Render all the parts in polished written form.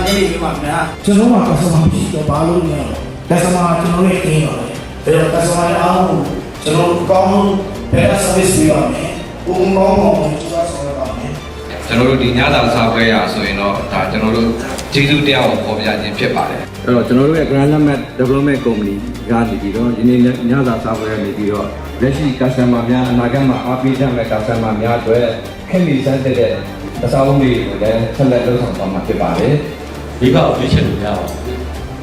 လေးဒီမှာများကျွန်တော်ကကစတမာဖြစ်တော့ဘာလို့လဲကစတမာကျွန်တော်ရဲ့အင်းပါတယ်ဒါကစတမာရဲ့အားလုံးကျွန်တော်ကောင်းဘယ် service ပေးပါမယ်ဘုံကောင်းအောင်ကျွန်တော်ဆောင်ရပါမယ်ကျွန်တော်တို့ဒီညစာစားပွဲရဆိုရင်တော့ဒါကျွန်တော်တို့ကျေးဇူးတရားကိုပေါ်ပြခြင်းဖြစ်ပါတယ်အဲ့တော့ကျွန်တော်တို့ရဲ့ Grand Limit Development Company ကနေပြီးတော့ဒီနေ့ညစာစားပွဲကနေပြီးတော့လက်ရှိ customer များအနာဂတ်မှာအားပေးကြမဲ့ customer များအတွက်ခင်မီစမ်းတဲ့အစားအုံးတွေကိုလည်းဆက်လက်လုပ်ဆောင်သွားမှာဖြစ်ပါတယ်မိဘကိုရွေးချယ်လို့ရအောင်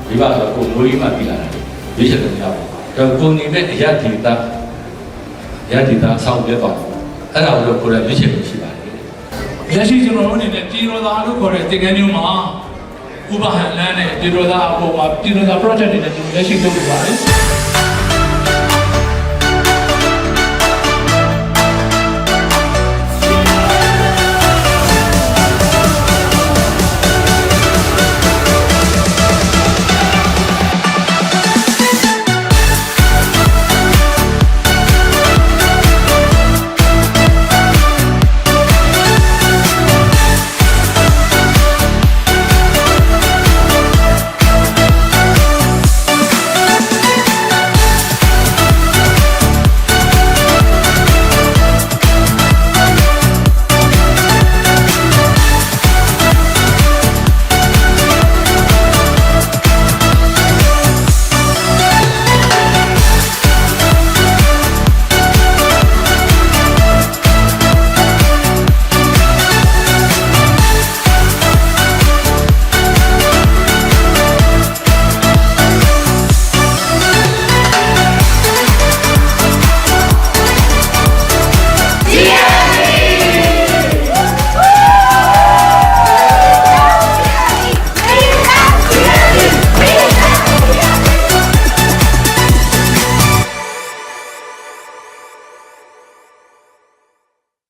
မိဘဆိုကိုမွေးမှပြည်လာတယ်ရွေးချယ်လို့ရအောင်ဒါကိုနေနဲ့အရဒေတာဆောင်းပြသွားအဲ့ဒါကိုကိုယ်လည်းရွေးချယ်လို့ရှိပါတယ်လက်ရှိကျွန်တော်တို့အနေနဲ့ပြည်တော်သားလို့ခေါ်တဲ့တင်ကန်းမျိုးမှာဥပဟန်လန်းနဲ့ပြည်တော်သားအပေါ်မှာပြည်တော်သား project တွေနဲ့ကျွန်တော်လက်ရှိလုပ်နေပါတယ်